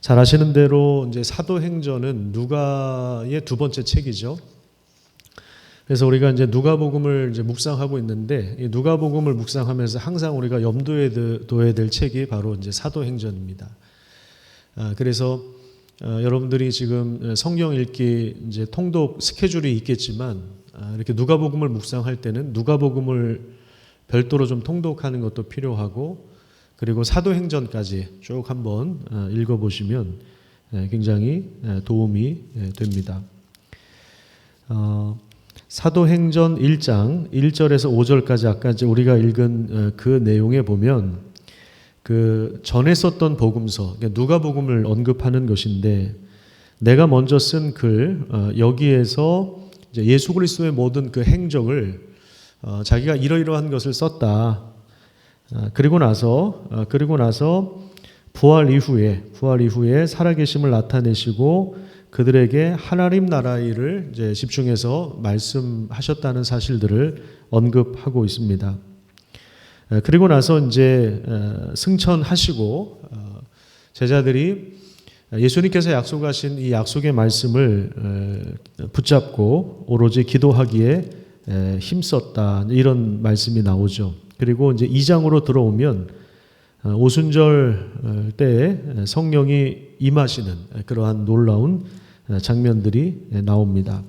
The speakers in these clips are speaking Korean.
잘 아시는 대로 이제 사도행전은 누가의 두 번째 책이죠. 그래서 우리가 이제 누가복음을 이제 묵상하고 있는데, 이 누가복음을 묵상하면서 항상 우리가 염두에 둬야 될 책이 바로 이제 사도행전입니다. 그래서 여러분들이 지금 성경 읽기 이제 통독 스케줄이 있겠지만, 이렇게 누가복음을 묵상할 때는 누가복음을 별도로 좀 통독하는 것도 필요하고, 그리고 사도행전까지 쭉 한번 읽어보시면 굉장히 도움이 됩니다. 사도행전 1장 1절에서 5절까지 아까 이제 우리가 읽은 그 내용에 보면 그 전에 썼던 복음서, 누가복음을 언급하는 것인데, 내가 먼저 쓴 글 여기에서 이제 예수 그리스도의 모든 그 행적을 자기가 이러이러한 것을 썼다. 그리고 나서 부활 이후에 살아계심을 나타내시고 그들에게 하나님 나라의 일을 이제 집중해서 말씀하셨다는 사실들을 언급하고 있습니다. 그리고 나서 이제 승천하시고 제자들이 예수님께서 약속하신 이 약속의 말씀을 붙잡고 오로지 기도하기에 힘썼다, 이런 말씀이 나오죠. 그리고 이제 2장으로 들어오면 오순절 때에 성령이 임하시는 그러한 놀라운 장면들이 나옵니다.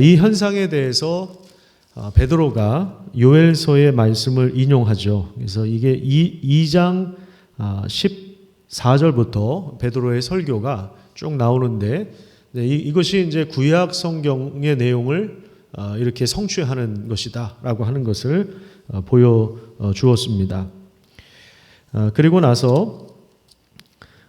이 현상에 대해서 베드로가 요엘서의 말씀을 인용하죠. 그래서 이게 2장 14절부터 베드로의 설교가 쭉 나오는데, 이것이 이제 구약 성경의 내용을 이렇게 성취하는 것이다라고 하는 것을 보여주었습니다. 그리고 나서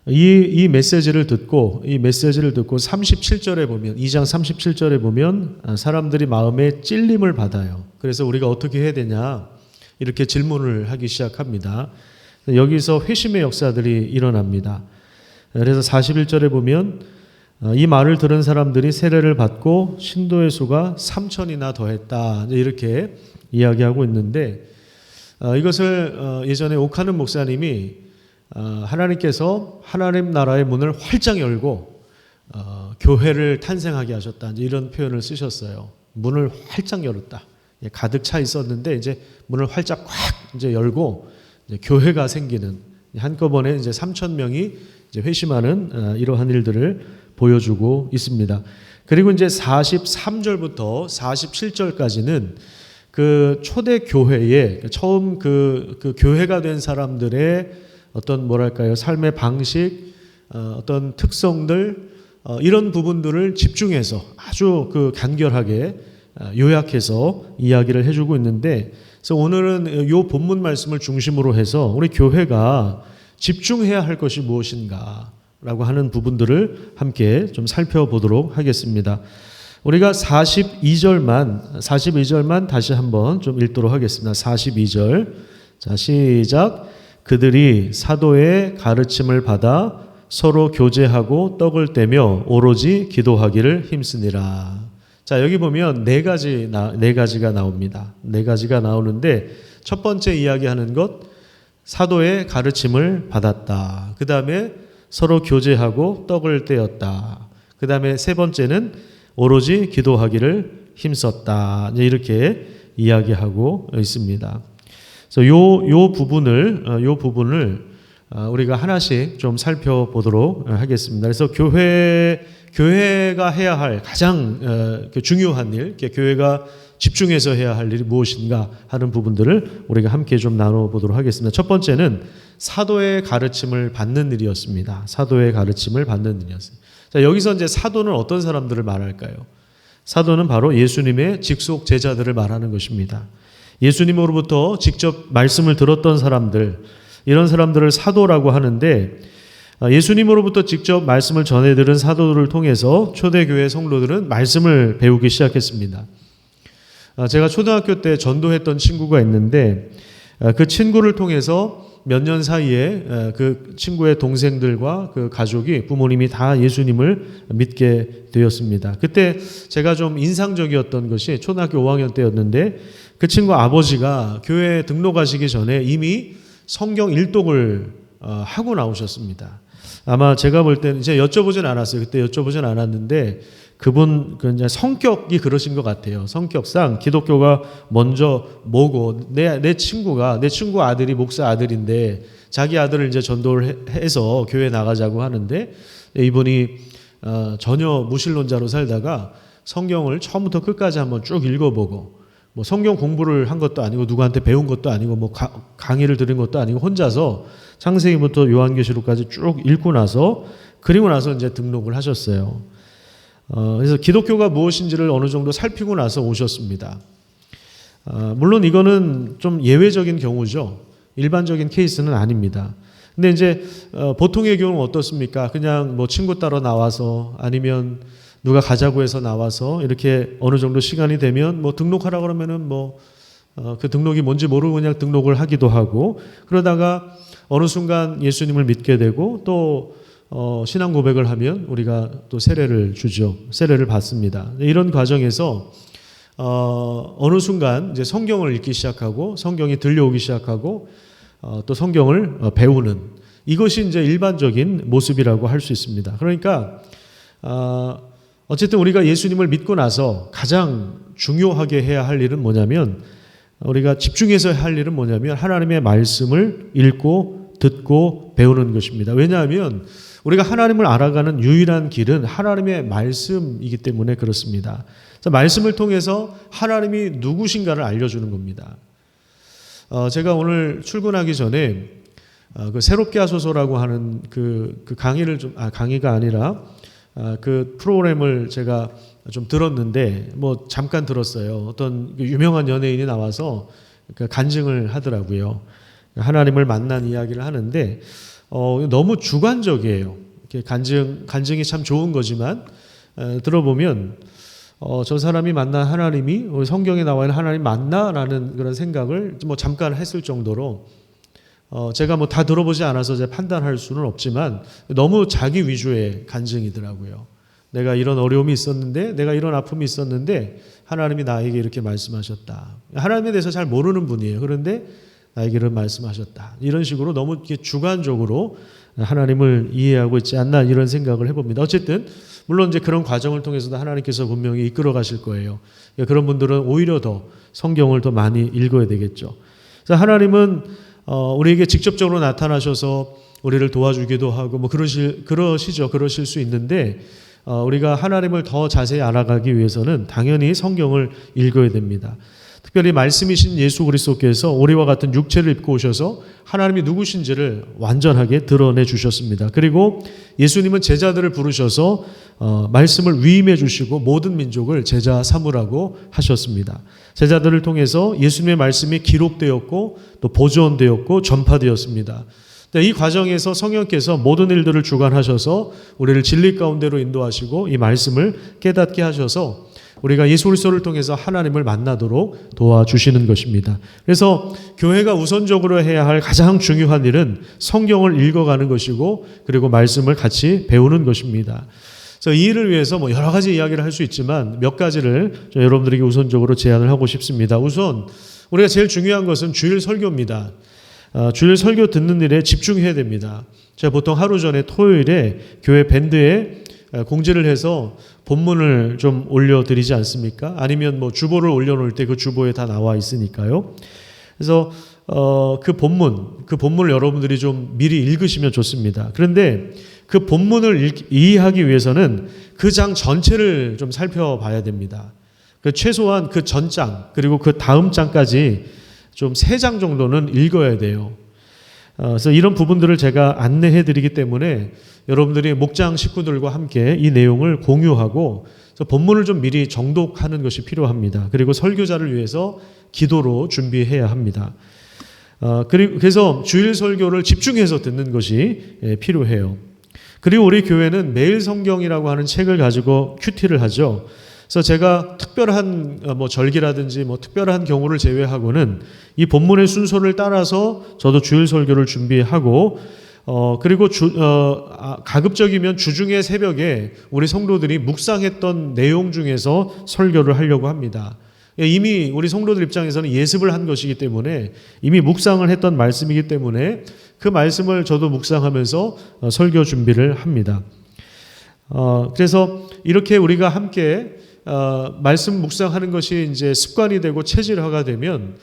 이 메시지를 듣고 37절에 보면, 2장 37절에 보면 사람들이 마음에 찔림을 받아요. 그래서 우리가 어떻게 해야 되냐 이렇게 질문을 하기 시작합니다. 여기서 회심의 역사들이 일어납니다. 그래서 41절에 보면 이 말을 들은 사람들이 세례를 받고 신도의 수가 3,000이나 더했다, 이렇게 이야기하고 있는데, 이것을 예전에 옥하는 목사님이 하나님께서 하나님 나라의 문을 활짝 열고 교회를 탄생하게 하셨다, 이런 표현을 쓰셨어요. 문을 활짝 열었다. 가득 차 있었는데 이제 문을 활짝 꽉 이제 열고 이제 교회가 생기는, 한꺼번에 이제 3,000명이 이제 회심하는 이러한 일들을 보여주고 있습니다. 그리고 이제 43절부터 47절까지는 그 초대 교회에 처음 그 교회가 된 사람들의 어떤 뭐랄까요, 삶의 방식, 어떤 특성들, 이런 부분들을 집중해서 아주 그 간결하게 요약해서 이야기를 해주고 있는데, 그래서 오늘은 이 본문 말씀을 중심으로 해서 우리 교회가 집중해야 할 것이 무엇인가라고 하는 부분들을 함께 좀 살펴보도록 하겠습니다. 우리가 42절만 다시 한번 좀 읽도록 하겠습니다. 42절. 자, 시작. 그들이 사도의 가르침을 받아 서로 교제하고 떡을 떼며 오로지 기도하기를 힘쓰니라. 자, 여기 보면 네 가지가 나옵니다. 네 가지가 나오는데, 첫 번째 이야기하는 것, 사도의 가르침을 받았다. 그 다음에 서로 교제하고 떡을 떼었다. 그 다음에 세 번째는 오로지 기도하기를 힘썼다, 이렇게 이야기하고 있습니다. 그래서 요 부분을 우리가 하나씩 좀 살펴보도록 하겠습니다. 그래서 교회가 해야 할 가장 중요한 일, 교회가 집중해서 해야 할 일이 무엇인가 하는 부분들을 우리가 함께 좀 나눠보도록 하겠습니다. 첫 번째는 사도의 가르침을 받는 일이었습니다. 사도의 가르침을 받는 일이었습니다. 자, 여기서 이제 사도는 어떤 사람들을 말할까요? 사도는 바로 예수님의 직속 제자들을 말하는 것입니다. 예수님으로부터 직접 말씀을 들었던 사람들, 이런 사람들을 사도라고 하는데, 예수님으로부터 직접 말씀을 전해들은 사도들을 통해서 초대교회 성도들은 말씀을 배우기 시작했습니다. 제가 초등학교 때 전도했던 친구가 있는데, 그 친구를 통해서 몇 년 사이에 그 친구의 동생들과 그 가족이, 부모님이 다 예수님을 믿게 되었습니다. 그때 제가 좀 인상적이었던 것이 초등학교 5학년 때였는데, 그 친구 아버지가 교회에 등록하시기 전에 이미 성경 일독을 하고 나오셨습니다. 아마 제가 볼 때는 이제 여쭤보진 않았어요. 그때 여쭤보진 않았는데 그분 그냥 성격이 그러신 것 같아요. 성격상 기독교가 먼저 뭐고 내 친구 아들이 목사 아들인데 자기 아들을 이제 전도를 해서 교회 나가자고 하는데 이분이 전혀 무신론자로 살다가 성경을 처음부터 끝까지 한번 쭉 읽어보고 뭐 성경 공부를 한 것도 아니고 누구한테 배운 것도 아니고 뭐 강의를 들은 것도 아니고 혼자서 창세기부터 요한계시록까지 쭉 읽고 나서 그리고 나서 이제 등록을 하셨어요. 그래서 기독교가 무엇인지를 어느 정도 살피고 나서 오셨습니다. 물론 이거는 좀 예외적인 경우죠. 일반적인 케이스는 아닙니다. 근데 이제 보통의 경우는 어떻습니까? 그냥 뭐 친구 따러 나와서 아니면 누가 가자고 해서 나와서 이렇게 어느 정도 시간이 되면 뭐 등록하라 그러면은 뭐 그 등록이 뭔지 모르고 그냥 등록을 하기도 하고 그러다가 어느 순간 예수님을 믿게 되고 또 신앙 고백을 하면 우리가 또 세례를 주죠. 세례를 받습니다. 이런 과정에서 어느 순간 이제 성경을 읽기 시작하고 성경이 들려오기 시작하고 또 성경을 배우는 이것이 이제 일반적인 모습이라고 할 수 있습니다. 그러니까 어쨌든 우리가 예수님을 믿고 나서 가장 중요하게 해야 할 일은 뭐냐면 우리가 집중해서 할 일은 뭐냐면 하나님의 말씀을 읽고 듣고 배우는 것입니다. 왜냐하면 우리가 하나님을 알아가는 유일한 길은 하나님의 말씀이기 때문에 그렇습니다. 그래서 말씀을 통해서 하나님이 누구신가를 알려주는 겁니다. 제가 오늘 출근하기 전에 그 새롭게 하소서라고 하는 그 강의를 강의가 아니라 그 프로그램을 제가 좀 들었는데 뭐 잠깐 들었어요. 어떤 유명한 연예인이 나와서 간증을 하더라고요. 하나님을 만난 이야기를 하는데 너무 주관적이에요. 간증이 참 좋은 거지만 들어보면 저 사람이 만난 하나님이 성경에 나와 있는 하나님 맞나라는 그런 생각을 뭐 잠깐 했을 정도로 제가 뭐 다 들어보지 않아서 제가 판단할 수는 없지만 너무 자기 위주의 간증이더라고요. 내가 이런 어려움이 있었는데 내가 이런 아픔이 있었는데 하나님이 나에게 이렇게 말씀하셨다. 하나님에 대해서 잘 모르는 분이에요. 그런데 나에게 이런 말씀하셨다. 이런 식으로 너무 이렇게 주관적으로 하나님을 이해하고 있지 않나 이런 생각을 해봅니다. 어쨌든 물론 이제 그런 과정을 통해서도 하나님께서 분명히 이끌어 가실 거예요. 그런 분들은 오히려 더 성경을 더 많이 읽어야 되겠죠. 그래서 하나님은 우리에게 직접적으로 나타나셔서 우리를 도와주기도 하고 뭐 그러실 수 있는데 우리가 하나님을 더 자세히 알아가기 위해서는 당연히 성경을 읽어야 됩니다. 특별히 말씀이신 예수 그리스도께서 우리와 같은 육체를 입고 오셔서 하나님이 누구신지를 완전하게 드러내 주셨습니다. 그리고 예수님은 제자들을 부르셔서 말씀을 위임해 주시고 모든 민족을 제자 삼으라고 하셨습니다. 제자들을 통해서 예수님의 말씀이 기록되었고 또 보존되었고 전파되었습니다. 이 과정에서 성령께서 모든 일들을 주관하셔서 우리를 진리 가운데로 인도하시고 이 말씀을 깨닫게 하셔서 우리가 예수 그리스도를 통해서 하나님을 만나도록 도와주시는 것입니다. 그래서 교회가 우선적으로 해야 할 가장 중요한 일은 성경을 읽어가는 것이고 그리고 말씀을 같이 배우는 것입니다. 그래서 이 일을 위해서 뭐 여러 가지 이야기를 할 수 있지만 몇 가지를 여러분들에게 우선적으로 제안을 하고 싶습니다. 우선 우리가 제일 중요한 것은 주일 설교입니다. 주일 설교 듣는 일에 집중해야 됩니다. 제가 보통 하루 전에 토요일에 교회 밴드에 공지를 해서 본문을 좀 올려드리지 않습니까? 아니면 뭐 주보를 올려놓을 때 그 주보에 다 나와 있으니까요. 그래서 그 본문을 여러분들이 좀 미리 읽으시면 좋습니다. 그런데 그 본문을 이해하기 위해서는 그 장 전체를 좀 살펴봐야 됩니다. 최소한 그 전장 그리고 그 다음 장까지 좀 3장 정도는 읽어야 돼요. 그래서 이런 부분들을 제가 안내해 드리기 때문에 여러분들이 목장 식구들과 함께 이 내용을 공유하고 본문을 좀 미리 정독하는 것이 필요합니다. 그리고 설교자를 위해서 기도로 준비해야 합니다. 그래서 주일 설교를 집중해서 듣는 것이 필요해요. 그리고 우리 교회는 매일 성경이라고 하는 책을 가지고 큐티를 하죠. 그래서 제가 특별한 절기라든지 특별한 경우를 제외하고는 이 본문의 순서를 따라서 저도 주일 설교를 준비하고 그리고 가급적이면 주중에 새벽에 우리 성도들이 묵상했던 내용 중에서 설교를 하려고 합니다. 이미 우리 성도들 입장에서는 예습을 한 것이기 때문에 이미 묵상을 했던 말씀이기 때문에 그 말씀을 저도 묵상하면서 설교 준비를 합니다. 그래서 이렇게 우리가 함께 말씀 묵상하는 것이 이제 습관이 되고 체질화가 되면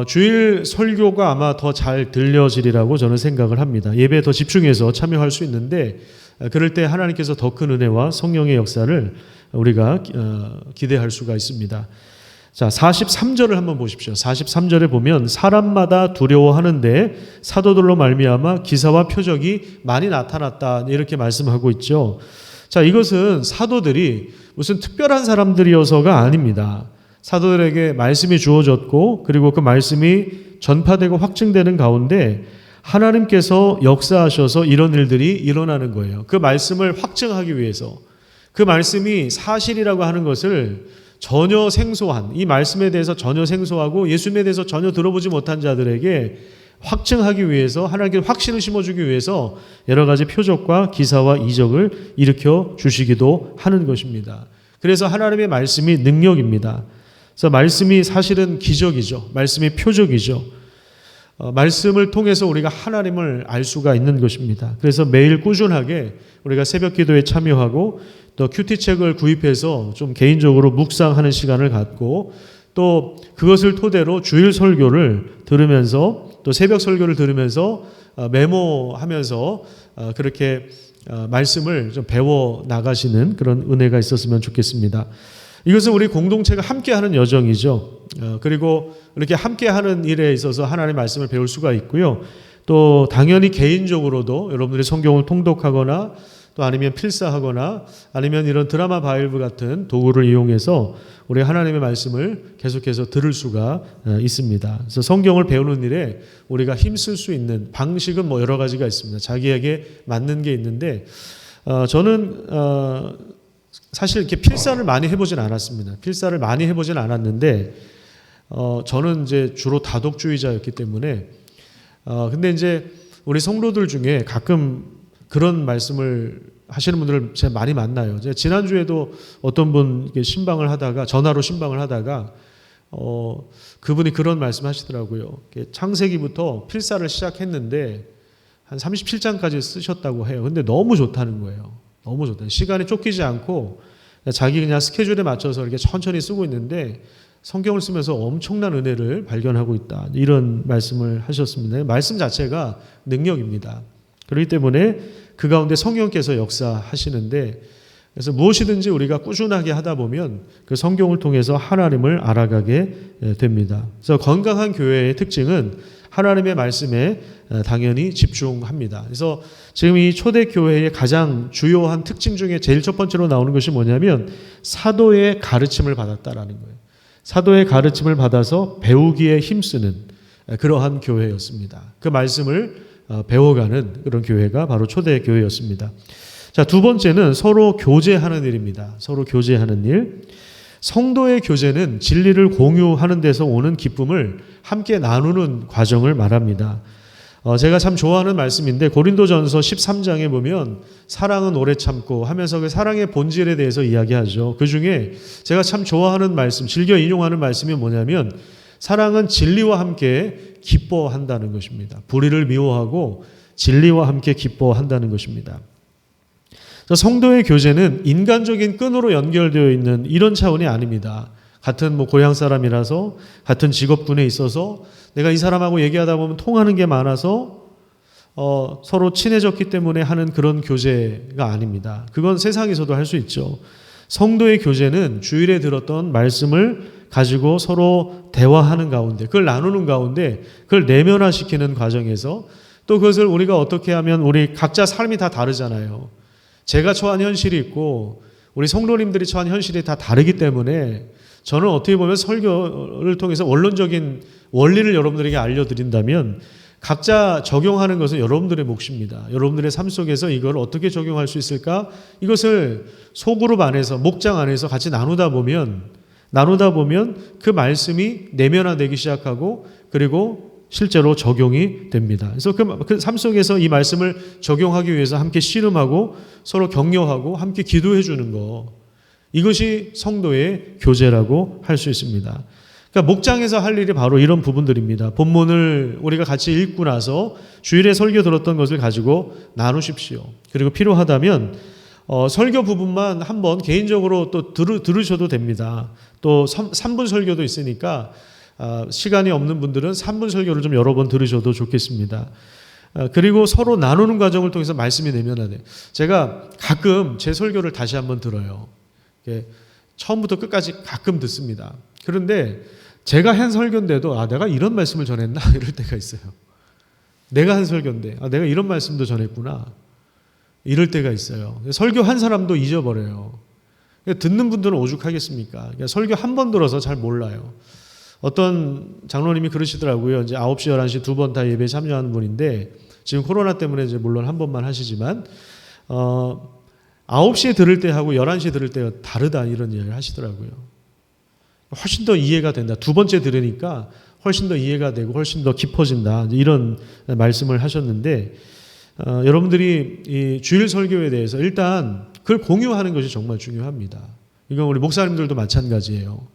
주일 설교가 아마 더 잘 들려지리라고 저는 생각을 합니다. 예배에 더 집중해서 참여할 수 있는데 그럴 때 하나님께서 더 큰 은혜와 성령의 역사를 우리가 기대할 수가 있습니다. 자, 43절을 한번 보십시오. 43절에 보면 사람마다 두려워하는데 사도들로 말미암아 기사와 표적이 많이 나타났다 이렇게 말씀하고 있죠. 자, 이것은 사도들이 무슨 특별한 사람들이어서가 아닙니다. 사도들에게 말씀이 주어졌고 그리고 그 말씀이 전파되고 확증되는 가운데 하나님께서 역사하셔서 이런 일들이 일어나는 거예요. 그 말씀을 확증하기 위해서 그 말씀이 사실이라고 하는 것을 전혀 생소한 이 말씀에 대해서 전혀 생소하고 예수님에 대해서 전혀 들어보지 못한 자들에게 확증하기 위해서 하나님께 확신을 심어주기 위해서 여러 가지 표적과 기사와 이적을 일으켜 주시기도 하는 것입니다. 그래서 하나님의 말씀이 능력입니다. 그래서 말씀이 사실은 기적이죠. 말씀이 표적이죠. 말씀을 통해서 우리가 하나님을 알 수가 있는 것입니다. 그래서 매일 꾸준하게 우리가 새벽 기도에 참여하고 또 큐티책을 구입해서 좀 개인적으로 묵상하는 시간을 갖고 또 그것을 토대로 주일 설교를 들으면서 또 새벽 설교를 들으면서 메모하면서 그렇게 말씀을 좀 배워 나가시는 그런 은혜가 있었으면 좋겠습니다. 이것은 우리 공동체가 함께하는 여정이죠. 그리고 이렇게 함께하는 일에 있어서 하나님의 말씀을 배울 수가 있고요. 또 당연히 개인적으로도 여러분들이 성경을 통독하거나 또 아니면 필사하거나 아니면 이런 드라마 바이블 같은 도구를 이용해서 우리 하나님의 말씀을 계속해서 들을 수가 있습니다. 그래서 성경을 배우는 일에 우리가 힘쓸 수 있는 방식은 뭐 여러 가지가 있습니다. 자기에게 맞는 게 있는데 저는 사실 이렇게 필사를 많이 해보진 않았습니다. 필사를 많이 해보진 않았는데 저는 이제 주로 다독주의자였기 때문에 근데 이제 우리 성도들 중에 가끔 그런 말씀을 하시는 분들을 제가 많이 만나요. 제가 지난주에도 어떤 분 신방을 하다가 전화로 신방을 하다가 그분이 그런 말씀 하시더라고요. 창세기부터 필사를 시작했는데 한 37장까지 쓰셨다고 해요. 근데 너무 좋다는 거예요. 너무 좋다. 시간에 쫓기지 않고 자기 그냥 스케줄에 맞춰서 이렇게 천천히 쓰고 있는데 성경을 쓰면서 엄청난 은혜를 발견하고 있다. 이런 말씀을 하셨습니다. 말씀 자체가 능력입니다. 그렇기 때문에 그 가운데 성령께서 역사하시는데 그래서 무엇이든지 우리가 꾸준하게 하다 보면 그 성경을 통해서 하나님을 알아가게 됩니다. 그래서 건강한 교회의 특징은 하나님의 말씀에 당연히 집중합니다. 그래서 지금 이 초대교회의 가장 주요한 특징 중에 제일 첫 번째로 나오는 것이 뭐냐면 사도의 가르침을 받았다라는 거예요. 사도의 가르침을 받아서 배우기에 힘쓰는 그러한 교회였습니다. 그 말씀을 배워가는 그런 교회가 바로 초대교회였습니다. 자, 두 번째는 서로 교제하는 일입니다. 서로 교제하는 일. 성도의 교제는 진리를 공유하는 데서 오는 기쁨을 함께 나누는 과정을 말합니다. 제가 참 좋아하는 말씀인데 고린도전서 13장에 보면 사랑은 오래 참고 하면서 그 사랑의 본질에 대해서 이야기하죠. 그 중에 제가 참 좋아하는 말씀, 즐겨 인용하는 말씀이 뭐냐면 사랑은 진리와 함께 기뻐한다는 것입니다. 불의를 미워하고 진리와 함께 기뻐한다는 것입니다. 성도의 교제는 인간적인 끈으로 연결되어 있는 이런 차원이 아닙니다. 같은 고향 사람이라서 같은 직업군에 있어서 내가 이 사람하고 얘기하다 보면 통하는 게 많아서 서로 친해졌기 때문에 하는 그런 교제가 아닙니다. 그건 세상에서도 할 수 있죠. 성도의 교제는 주일에 들었던 말씀을 가지고 서로 대화하는 가운데 그걸 나누는 가운데 그걸 내면화시키는 과정에서 또 그것을 우리가 어떻게 하면 우리 각자 삶이 다 다르잖아요. 제가 처한 현실이 있고 우리 성도님들이 처한 현실이 다 다르기 때문에 저는 어떻게 보면 설교를 통해서 원론적인 원리를 여러분들에게 알려드린다면 각자 적용하는 것은 여러분들의 몫입니다. 여러분들의 삶 속에서 이걸 어떻게 적용할 수 있을까? 이것을 소그룹 안에서 목장 안에서 같이 나누다 보면 그 말씀이 내면화되기 시작하고 그리고 실제로 적용이 됩니다. 그래서 그 삶 속에서 이 말씀을 적용하기 위해서 함께 씨름하고 서로 격려하고 함께 기도해 주는 거. 이것이 성도의 교제라고 할 수 있습니다. 그러니까 목장에서 할 일이 바로 이런 부분들입니다. 본문을 우리가 같이 읽고 나서 주일에 설교 들었던 것을 가지고 나누십시오. 그리고 필요하다면 설교 부분만 한번 개인적으로 또 들으셔도 됩니다. 또 3분 설교도 있으니까 시간이 없는 분들은 3분 설교를 좀 여러 번 들으셔도 좋겠습니다. 그리고 서로 나누는 과정을 통해서 말씀이 내면화돼요. 제가 가끔 제 설교를 다시 한번 들어요. 처음부터 끝까지 가끔 듣습니다. 그런데 제가 한 설교인데도 내가 이런 말씀을 전했나? 이럴 때가 있어요. 내가 한 설교인데 내가 이런 말씀도 전했구나. 이럴 때가 있어요. 설교한 사람도 잊어버려요. 듣는 분들은 오죽하겠습니까? 설교 한 번 들어서 잘 몰라요. 어떤 장로님이 그러시더라고요. 이제 9시, 11시 두 번 다 예배에 참여하는 분인데 지금 코로나 때문에 이제 물론 한 번만 하시지만 9시에 들을 때하고 11시에 들을 때가 다르다 이런 이야기를 하시더라고요. 훨씬 더 이해가 된다. 두 번째 들으니까 훨씬 더 이해가 되고 훨씬 더 깊어진다. 이런 말씀을 하셨는데 여러분들이 이 주일 설교에 대해서 일단 그걸 공유하는 것이 정말 중요합니다. 이건 우리 목사님들도 마찬가지예요.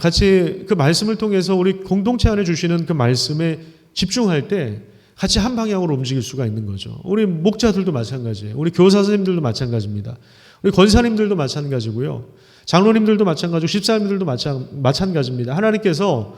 같이 그 말씀을 통해서 우리 공동체 안에 주시는 그 말씀에 집중할 때 같이 한 방향으로 움직일 수가 있는 거죠. 우리 목자들도 마찬가지예요. 우리 교사 선생님들도 마찬가지입니다. 우리 권사님들도 마찬가지고요. 장로님들도 마찬가지고 집사님들도 마찬가지입니다. 하나님께서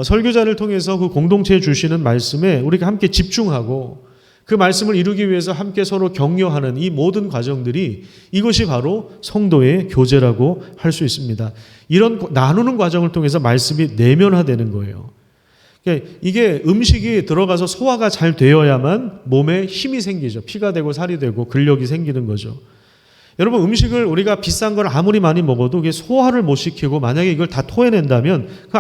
설교자를 통해서 그 공동체에 주시는 말씀에 우리가 함께 집중하고 그 말씀을 이루기 위해서 함께 서로 격려하는 이 모든 과정들이 이것이 바로 성도의 교제라고 할 수 있습니다. 이런 나누는 과정을 통해서 말씀이 내면화되는 거예요. 그러니까 이게 음식이 들어가서 소화가 잘 되어야만 몸에 힘이 생기죠. 피가 되고 살이 되고 근력이 생기는 거죠. 여러분 음식을 우리가 비싼 걸 아무리 많이 먹어도 이게 소화를 못 시키고 만약에 이걸 다 토해낸다면 그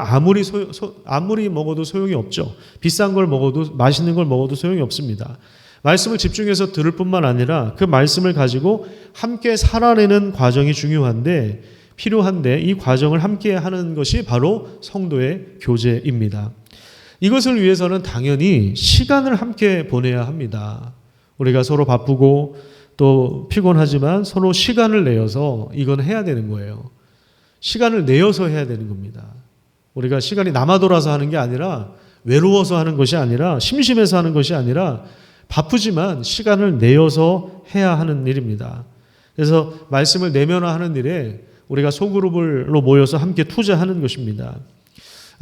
아무리 먹어도 소용이 없죠. 비싼 걸 먹어도 맛있는 걸 먹어도 소용이 없습니다. 말씀을 집중해서 들을 뿐만 아니라 그 말씀을 가지고 함께 살아내는 과정이 필요한데 이 과정을 함께 하는 것이 바로 성도의 교제입니다. 이것을 위해서는 당연히 시간을 함께 보내야 합니다. 우리가 서로 바쁘고 또 피곤하지만 서로 시간을 내어서 이건 해야 되는 거예요. 시간을 내어서 해야 되는 겁니다. 우리가 시간이 남아돌아서 하는 게 아니라 외로워서 하는 것이 아니라 심심해서 하는 것이 아니라 바쁘지만 시간을 내어서 해야 하는 일입니다. 그래서 말씀을 내면화하는 일에 우리가 소그룹으로 모여서 함께 투자하는 것입니다.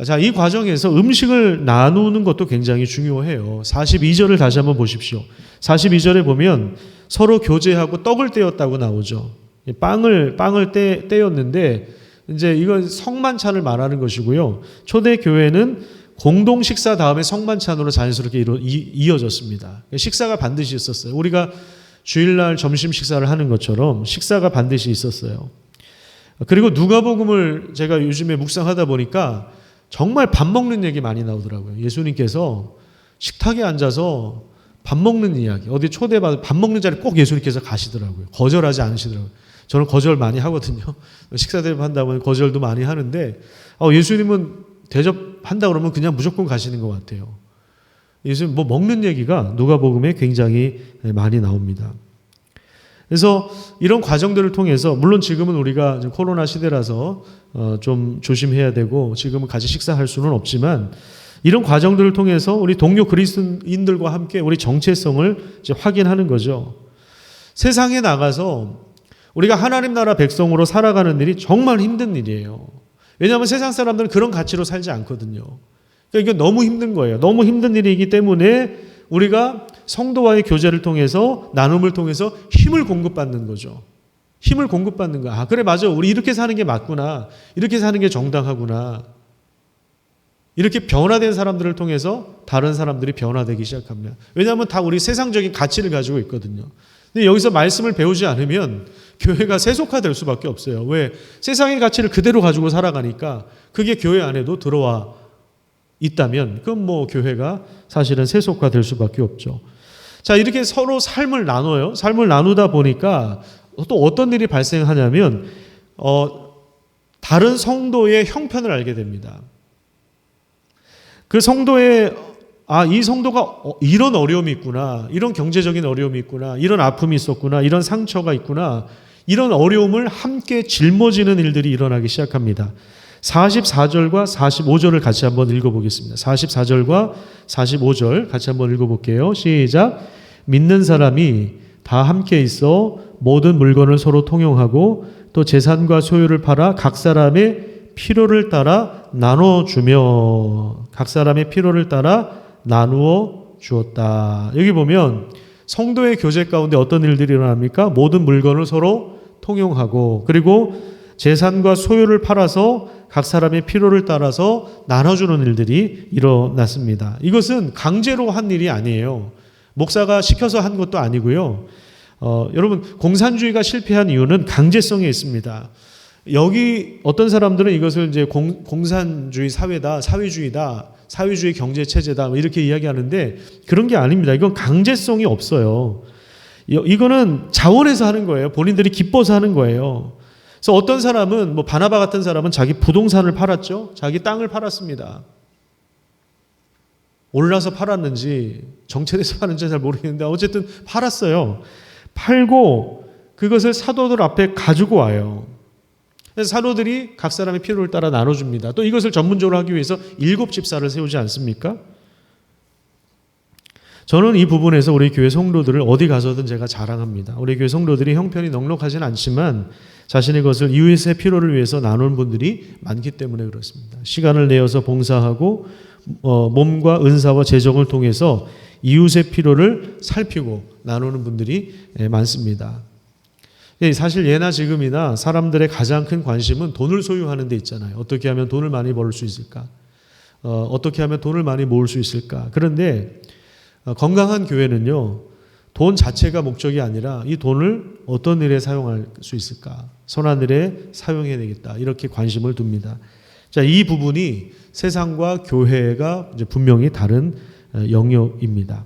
자, 이 과정에서 음식을 나누는 것도 굉장히 중요해요. 42절을 다시 한번 보십시오. 42절에 보면 서로 교제하고 떡을 떼었다고 나오죠. 빵을 떼었는데 이제 이건 성만찬을 말하는 것이고요. 초대 교회는 공동 식사 다음에 성만찬으로 자연스럽게 이어졌습니다. 식사가 반드시 있었어요. 우리가 주일날 점심 식사를 하는 것처럼 식사가 반드시 있었어요. 그리고 누가복음을 제가 요즘에 묵상하다 보니까 정말 밥 먹는 얘기 많이 나오더라고요. 예수님께서 식탁에 앉아서 밥 먹는 이야기, 어디 초대받아 밥 먹는 자리에 꼭 예수님께서 가시더라고요. 거절하지 않으시더라고요. 저는 거절 많이 하거든요. 식사 대접한다 보면 거절도 많이 하는데 예수님은 대접한다 그러면 그냥 무조건 가시는 것 같아요. 예수님 먹는 얘기가 누가복음에 굉장히 많이 나옵니다. 그래서 이런 과정들을 통해서 물론 지금은 우리가 코로나 시대라서 좀 조심해야 되고 지금은 같이 식사할 수는 없지만 이런 과정들을 통해서 우리 동료 그리스도인들과 함께 우리 정체성을 이제 확인하는 거죠. 세상에 나가서 우리가 하나님 나라 백성으로 살아가는 일이 정말 힘든 일이에요. 왜냐하면 세상 사람들은 그런 가치로 살지 않거든요. 그러니까 이게 너무 힘든 거예요. 너무 힘든 일이기 때문에 우리가 성도와의 교제를 통해서 나눔을 통해서 힘을 공급받는 거죠. 힘을 공급받는 거. 그래 맞아. 우리 이렇게 사는 게 맞구나. 이렇게 사는 게 정당하구나. 이렇게 변화된 사람들을 통해서 다른 사람들이 변화되기 시작합니다. 왜냐하면 다 우리 세상적인 가치를 가지고 있거든요. 근데 여기서 말씀을 배우지 않으면 교회가 세속화될 수밖에 없어요. 왜? 세상의 가치를 그대로 가지고 살아가니까 그게 교회 안에도 들어와 있다면 그건 교회가 사실은 세속화될 수밖에 없죠. 자, 이렇게 서로 삶을 나눠요. 삶을 나누다 보니까 또 어떤 일이 발생하냐면 다른 성도의 형편을 알게 됩니다. 그 성도의 이 성도가 이런 어려움이 있구나. 이런 경제적인 어려움이 있구나. 이런 아픔이 있었구나. 이런 상처가 있구나. 이런 어려움을 함께 짊어지는 일들이 일어나기 시작합니다. 44절과 45절을 같이 한번 읽어보겠습니다. 44절과 45절 같이 한번 읽어볼게요. 시작. 믿는 사람이 다 함께 있어 모든 물건을 서로 통용하고 또 재산과 소유를 팔아 각 사람의 필요를 따라 나눠주며 각 사람의 필요를 따라 나누어 주었다. 여기 보면 성도의 교제 가운데 어떤 일들이 일어납니까? 모든 물건을 서로 통용하고 그리고 재산과 소유를 팔아서 각 사람의 필요를 따라서 나눠주는 일들이 일어났습니다. 이것은 강제로 한 일이 아니에요. 목사가 시켜서 한 것도 아니고요. 여러분 공산주의가 실패한 이유는 강제성에 있습니다. 여기 어떤 사람들은 이것을 이제 공산주의 사회다, 사회주의다, 사회주의 경제 체제다 이렇게 이야기하는데 그런 게 아닙니다. 이건 강제성이 없어요. 이거는 자원해서 하는 거예요. 본인들이 기뻐서 하는 거예요. 그래서 어떤 사람은 바나바 같은 사람은 자기 부동산을 팔았죠. 자기 땅을 팔았습니다. 올라서 팔았는지 정체돼서 팔았는지 잘 모르겠는데 어쨌든 팔았어요. 팔고 그것을 사도들 앞에 가지고 와요. 그래서 사도들이 각 사람의 필요를 따라 나눠줍니다. 또 이것을 전문적으로 하기 위해서 7집사를 세우지 않습니까? 저는 이 부분에서 우리 교회 성도들을 어디 가서든 제가 자랑합니다. 우리 교회 성도들이 형편이 넉넉하진 않지만 자신의 것을 이웃의 필요를 위해서 나누는 분들이 많기 때문에 그렇습니다. 시간을 내어서 봉사하고 몸과 은사와 재정을 통해서 이웃의 필요를 살피고 나누는 분들이 많습니다. 사실 예나 지금이나 사람들의 가장 큰 관심은 돈을 소유하는 데 있잖아요. 어떻게 하면 돈을 많이 벌 수 있을까? 어떻게 하면 돈을 많이 모을 수 있을까? 그런데 건강한 교회는요, 돈 자체가 목적이 아니라 이 돈을 어떤 일에 사용할 수 있을까? 선한 일에 사용해야 되겠다. 이렇게 관심을 둡니다. 자, 이 부분이 세상과 교회가 이제 분명히 다른 영역입니다.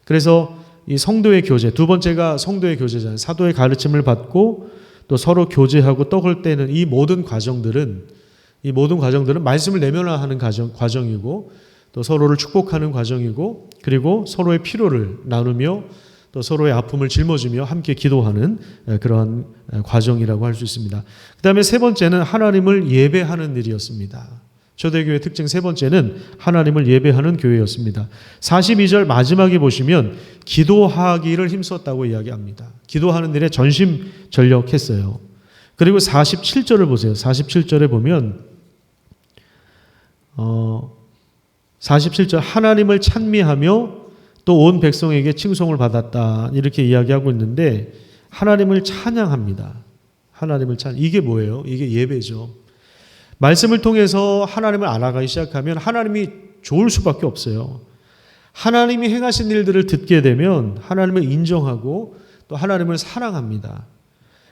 그래서 이 성도의 교제, 두 번째가 성도의 교제잖아요. 사도의 가르침을 받고 또 서로 교제하고 떡을 떼는 이 모든 과정들은 말씀을 내면화하는 과정이고 또 서로를 축복하는 과정이고 그리고 서로의 필요를 나누며 또 서로의 아픔을 짊어지며 함께 기도하는 그런 과정이라고 할 수 있습니다. 그 다음에 세 번째는 하나님을 예배하는 일이었습니다. 초대교회 특징 세 번째는 하나님을 예배하는 교회였습니다. 42절 마지막에 보시면 기도하기를 힘썼다고 이야기합니다. 기도하는 일에 전심전력했어요. 그리고 47절을 보세요. 47절에 보면 47절 하나님을 찬미하며 또 온 백성에게 칭송을 받았다 이렇게 이야기하고 있는데 하나님을 찬양합니다. 하나님을 이게 뭐예요? 이게 예배죠. 말씀을 통해서 하나님을 알아가기 시작하면 하나님이 좋을 수밖에 없어요. 하나님이 행하신 일들을 듣게 되면 하나님을 인정하고 또 하나님을 사랑합니다.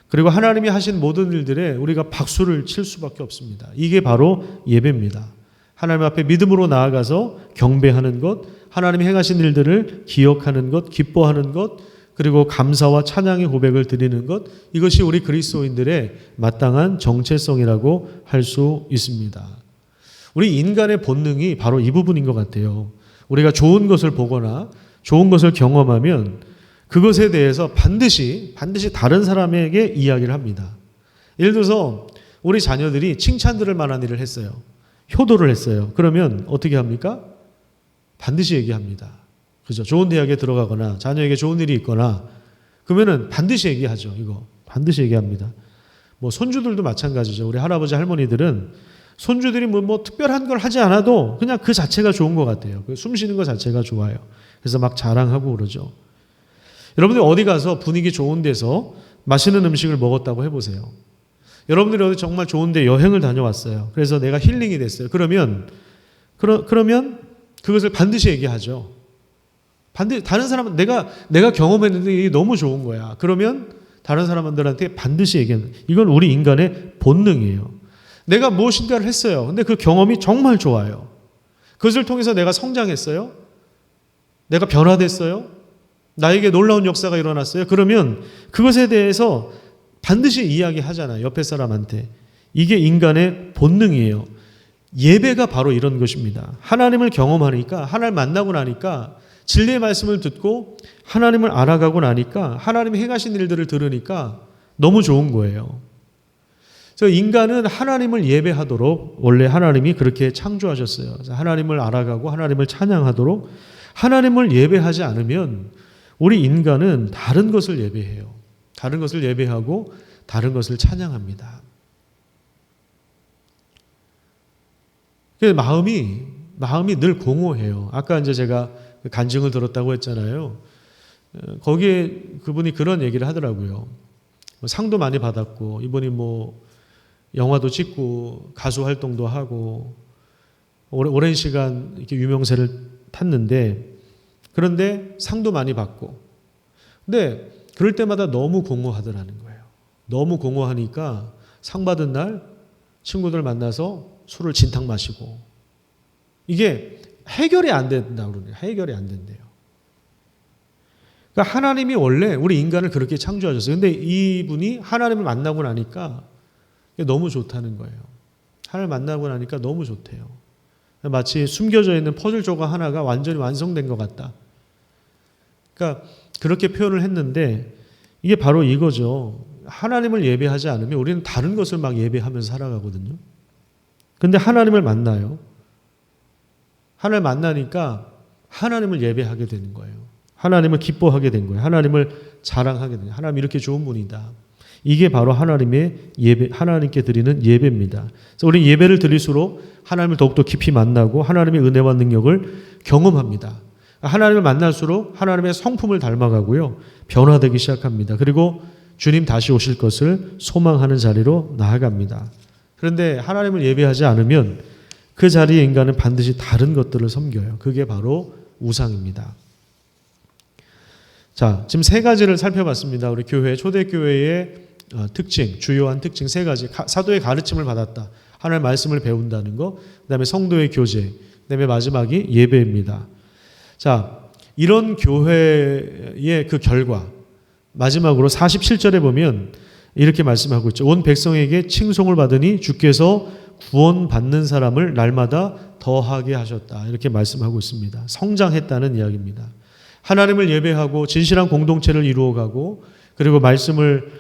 그리고 하나님이 하신 모든 일들에 우리가 박수를 칠 수밖에 없습니다. 이게 바로 예배입니다. 하나님 앞에 믿음으로 나아가서 경배하는 것, 하나님이 행하신 일들을 기억하는 것, 기뻐하는 것, 그리고 감사와 찬양의 고백을 드리는 것, 이것이 우리 그리스도인들의 마땅한 정체성이라고 할 수 있습니다. 우리 인간의 본능이 바로 이 부분인 것 같아요. 우리가 좋은 것을 보거나 좋은 것을 경험하면 그것에 대해서 반드시 다른 사람에게 이야기를 합니다. 예를 들어서 우리 자녀들이 칭찬 들을 만한 일을 했어요. 효도를 했어요. 그러면 어떻게 합니까? 반드시 얘기합니다. 그죠? 좋은 대학에 들어가거나 자녀에게 좋은 일이 있거나 그러면은 반드시 얘기하죠. 이거 반드시 얘기합니다. 손주들도 마찬가지죠. 우리 할아버지 할머니들은 손주들이 뭐 특별한 걸 하지 않아도 그냥 그 자체가 좋은 것 같아요. 숨 쉬는 것 자체가 좋아요. 그래서 막 자랑하고 그러죠. 여러분들 어디 가서 분위기 좋은 데서 맛있는 음식을 먹었다고 해보세요. 여러분들이 어디 정말 좋은 데 여행을 다녀왔어요. 그래서 내가 힐링이 됐어요. 그러면 그것을 반드시 얘기하죠. 다른 사람은 내가 경험했는데 이게 너무 좋은 거야. 그러면 다른 사람들한테 반드시 얘기하는. 이건 우리 인간의 본능이에요. 내가 무엇인가를 했어요. 근데 그 경험이 정말 좋아요. 그것을 통해서 내가 성장했어요. 내가 변화됐어요. 나에게 놀라운 역사가 일어났어요. 그러면 그것에 대해서 반드시 이야기하잖아요. 옆에 사람한테. 이게 인간의 본능이에요. 예배가 바로 이런 것입니다. 하나님을 경험하니까, 하나님 만나고 나니까, 진리의 말씀을 듣고 하나님을 알아가고 나니까, 하나님이 행하신 일들을 들으니까 너무 좋은 거예요. 그래서 인간은 하나님을 예배하도록 원래 하나님이 그렇게 창조하셨어요. 하나님을 알아가고 하나님을 찬양하도록 하나님을 예배하지 않으면 우리 인간은 다른 것을 예배해요. 다른 것을 예배하고 다른 것을 찬양합니다. 마음이 늘 공허해요. 아까 이제 제가 간증을 들었다고 했잖아요. 거기에 그분이 그런 얘기를 하더라고요. 상도 많이 받았고 이분이 뭐 영화도 찍고 가수 활동도 하고 오랜 시간 이렇게 유명세를 탔는데 그런데 상도 많이 받고 근데 그럴 때마다 너무 공허하더라는 거예요. 너무 공허하니까 상 받은 날 친구들 만나서 술을 진탕 마시고 이게 해결이 안 된다고 그러네요. 해결이 안 된대요. 그러니까 하나님이 원래 우리 인간을 그렇게 창조하셨어요. 근데 이분이 하나님을 만나고 나니까 너무 좋다는 거예요. 하나님을 만나고 나니까 너무 좋대요. 마치 숨겨져 있는 퍼즐 조각 하나가 완전히 완성된 것 같다. 그러니까 그렇게 표현을 했는데 이게 바로 이거죠. 하나님을 예배하지 않으면 우리는 다른 것을 막 예배하면서 살아가거든요. 근데 하나님을 만나요. 하나님을 만나니까 하나님을 예배하게 되는 거예요. 하나님을 기뻐하게 된 거예요. 하나님을 자랑하게 된 거예요. 하나님 이렇게 좋은 분이다. 이게 바로 하나님의 예배, 하나님께 드리는 예배입니다. 그래서 우리 예배를 드릴수록 하나님을 더욱더 깊이 만나고 하나님의 은혜와 능력을 경험합니다. 하나님을 만날수록 하나님의 성품을 닮아가고요. 변화되기 시작합니다. 그리고 주님 다시 오실 것을 소망하는 자리로 나아갑니다. 그런데 하나님을 예배하지 않으면 그 자리에 인간은 반드시 다른 것들을 섬겨요. 그게 바로 우상입니다. 자, 지금 세 가지를 살펴봤습니다. 우리 교회, 초대교회의 특징, 주요한 특징 세 가지. 사도의 가르침을 받았다. 하나님의 말씀을 배운다는 것. 그 다음에 성도의 교제. 그 다음에 마지막이 예배입니다. 자, 이런 교회의 그 결과. 마지막으로 47절에 보면 이렇게 말씀하고 있죠. 온 백성에게 칭송을 받으니 주께서 구원받는 사람을 날마다 더하게 하셨다. 이렇게 말씀하고 있습니다. 성장했다는 이야기입니다. 하나님을 예배하고 진실한 공동체를 이루어가고 그리고 말씀을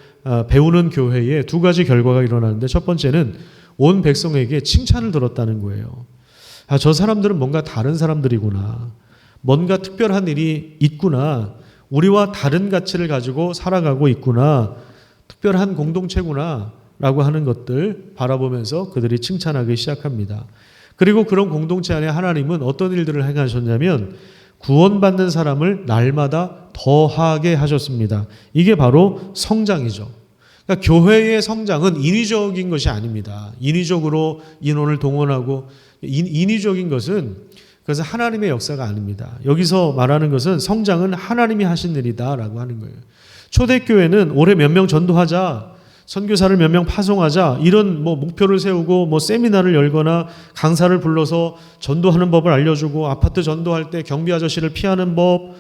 배우는 교회에 두 가지 결과가 일어나는데 첫 번째는 온 백성에게 칭찬을 들었다는 거예요. 아, 저 사람들은 뭔가 다른 사람들이구나. 뭔가 특별한 일이 있구나. 우리와 다른 가치를 가지고 살아가고 있구나. 특별한 공동체구나. 라고 하는 것들 바라보면서 그들이 칭찬하기 시작합니다. 그리고 그런 공동체 안에 하나님은 어떤 일들을 행하셨냐면 구원받는 사람을 날마다 더하게 하셨습니다. 이게 바로 성장이죠. 그러니까 교회의 성장은 인위적인 것이 아닙니다. 인위적으로 인원을 동원하고 인위적인 것은 그래서 하나님의 역사가 아닙니다. 여기서 말하는 것은 성장은 하나님이 하신 일이다라고 하는 거예요. 초대교회는 올해 몇 명 전도하자, 선교사를 몇 명 파송하자 이런 목표를 세우고 세미나를 열거나 강사를 불러서 전도하는 법을 알려주고 아파트 전도할 때 경비 아저씨를 피하는 법,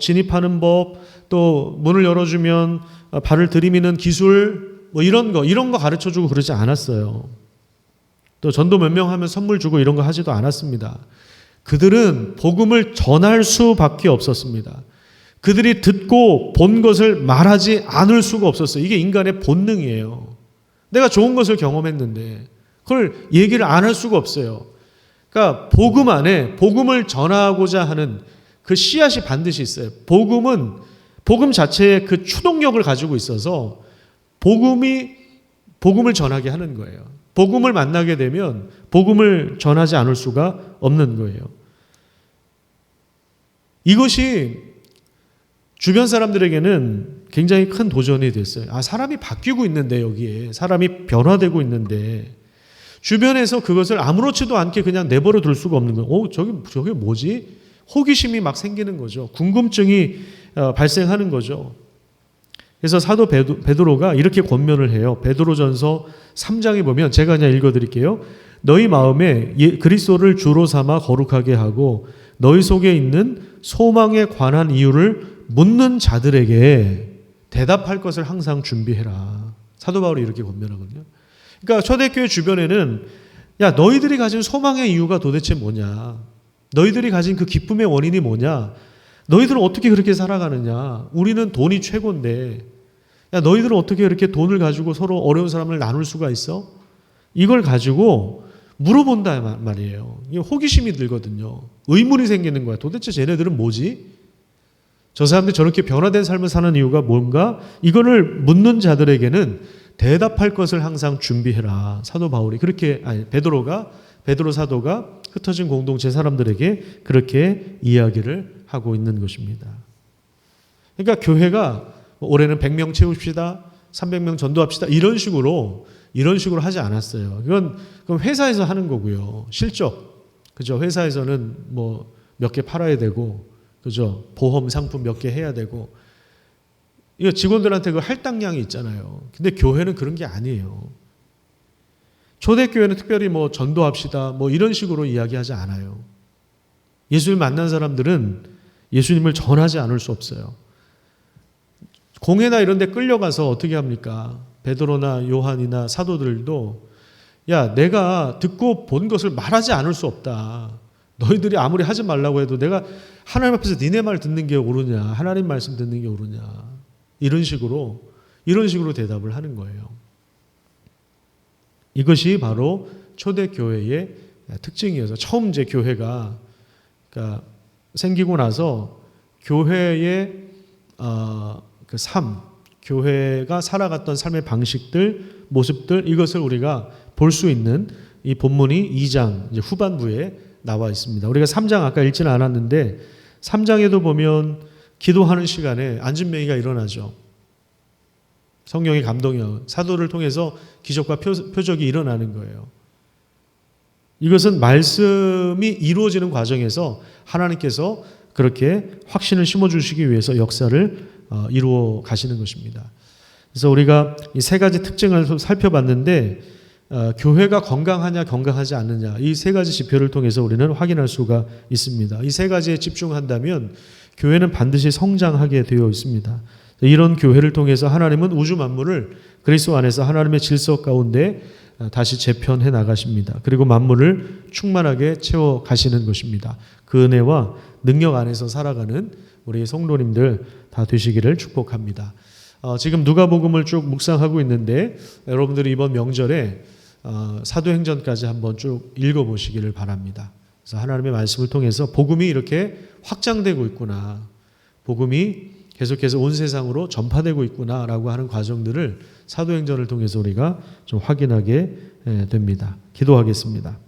진입하는 법, 또 문을 열어주면 발을 들이미는 기술 이런 거 가르쳐주고 그러지 않았어요. 또 전도 몇 명 하면 선물 주고 이런 거 하지도 않았습니다. 그들은 복음을 전할 수밖에 없었습니다. 그들이 듣고 본 것을 말하지 않을 수가 없었어요. 이게 인간의 본능이에요. 내가 좋은 것을 경험했는데 그걸 얘기를 안 할 수가 없어요. 그러니까 복음 안에 복음을 전하고자 하는 그 씨앗이 반드시 있어요. 복음 자체의 그 추동력을 가지고 있어서 복음을 전하게 하는 거예요. 복음을 만나게 되면 복음을 전하지 않을 수가 없는 거예요. 이것이 주변 사람들에게는 굉장히 큰 도전이 됐어요. 아, 사람이 바뀌고 있는데 여기에 사람이 변화되고 있는데 주변에서 그것을 아무렇지도 않게 그냥 내버려 둘 수가 없는 거예요. 저게 뭐지? 호기심이 막 생기는 거죠. 궁금증이 발생하는 거죠. 그래서 사도 베드로가 이렇게 권면을 해요. 베드로전서 3장에 보면 제가 그냥 읽어드릴게요. 너희 마음에 그리스도를 주로 삼아 거룩하게 하고 너희 속에 있는 소망에 관한 이유를 묻는 자들에게 대답할 것을 항상 준비해라. 사도 바울이 이렇게 권면하거든요. 그러니까 초대교회 주변에는 야, 너희들이 가진 소망의 이유가 도대체 뭐냐? 너희들이 가진 그 기쁨의 원인이 뭐냐? 너희들은 어떻게 그렇게 살아가느냐? 우리는 돈이 최고인데 야, 너희들은 어떻게 이렇게 돈을 가지고 서로 어려운 사람을 나눌 수가 있어? 이걸 가지고 물어본다 말이에요. 이게 호기심이 들거든요. 의문이 생기는 거야. 도대체 쟤네들은 뭐지? 저 사람들이 저렇게 변화된 삶을 사는 이유가 뭔가? 이거를 묻는 자들에게는 대답할 것을 항상 준비해라. 사도 바울이 그렇게, 베드로 사도가 흩어진 공동체 사람들에게 그렇게 이야기를 하고 있는 것입니다. 그러니까 교회가 올해는 100명 채웁시다, 300명 전도합시다 이런 식으로 하지 않았어요. 이건 회사에서 하는 거고요. 실적, 그죠? 회사에서는 뭐 몇 개 팔아야 되고, 그죠? 보험 상품 몇 개 해야 되고, 이거 직원들한테 그 할당량이 있잖아요. 근데 교회는 그런 게 아니에요. 초대교회는 특별히 뭐 전도합시다 뭐 이런 식으로 이야기하지 않아요. 예수를 만난 사람들은 예수님을 전하지 않을 수 없어요. 공회나 이런 데 끌려가서 어떻게 합니까? 베드로나 요한이나 사도들도 야, 내가 듣고 본 것을 말하지 않을 수 없다. 너희들이 아무리 하지 말라고 해도 내가 하나님 앞에서 니네 말 듣는 게 옳으냐, 하나님 말씀 듣는 게 옳으냐, 이런 식으로 대답을 하는 거예요. 이것이 바로 초대교회의 특징이어서 처음 이제 교회가 그러니까 생기고 나서 교회의 그 삶, 교회가 살아갔던 삶의 방식들, 모습들, 이것을 우리가 볼 수 있는 이 본문이 2장 이제 후반부에 나와 있습니다. 우리가 3장 아까 읽지는 않았는데 3장에도 보면 기도하는 시간에 안진뱅이가 일어나죠. 성령의 감동이요. 사도를 통해서 기적과 표적이 일어나는 거예요. 이것은 말씀이 이루어지는 과정에서 하나님께서 그렇게 확신을 심어주시기 위해서 역사를 이루어 가시는 것입니다. 그래서 우리가 이 세 가지 특징을 살펴봤는데 교회가 건강하냐 건강하지 않느냐 이 세 가지 지표를 통해서 우리는 확인할 수가 있습니다. 이 세 가지에 집중한다면 교회는 반드시 성장하게 되어 있습니다. 이런 교회를 통해서 하나님은 우주 만물을 그리스도 안에서 하나님의 질서 가운데 다시 재편해 나가십니다. 그리고 만물을 충만하게 채워 가시는 것입니다. 그 은혜와 능력 안에서 살아가는 우리 성도님들 다 되시기를 축복합니다. 지금 누가복음을 쭉 묵상하고 있는데 여러분들이 이번 명절에 사도행전까지 한번 쭉 읽어보시기를 바랍니다. 그래서 하나님의 말씀을 통해서 복음이 이렇게 확장되고 있구나, 복음이 계속해서 온 세상으로 전파되고 있구나라고 하는 과정들을 사도행전을 통해서 우리가 좀 확인하게 됩니다. 기도하겠습니다.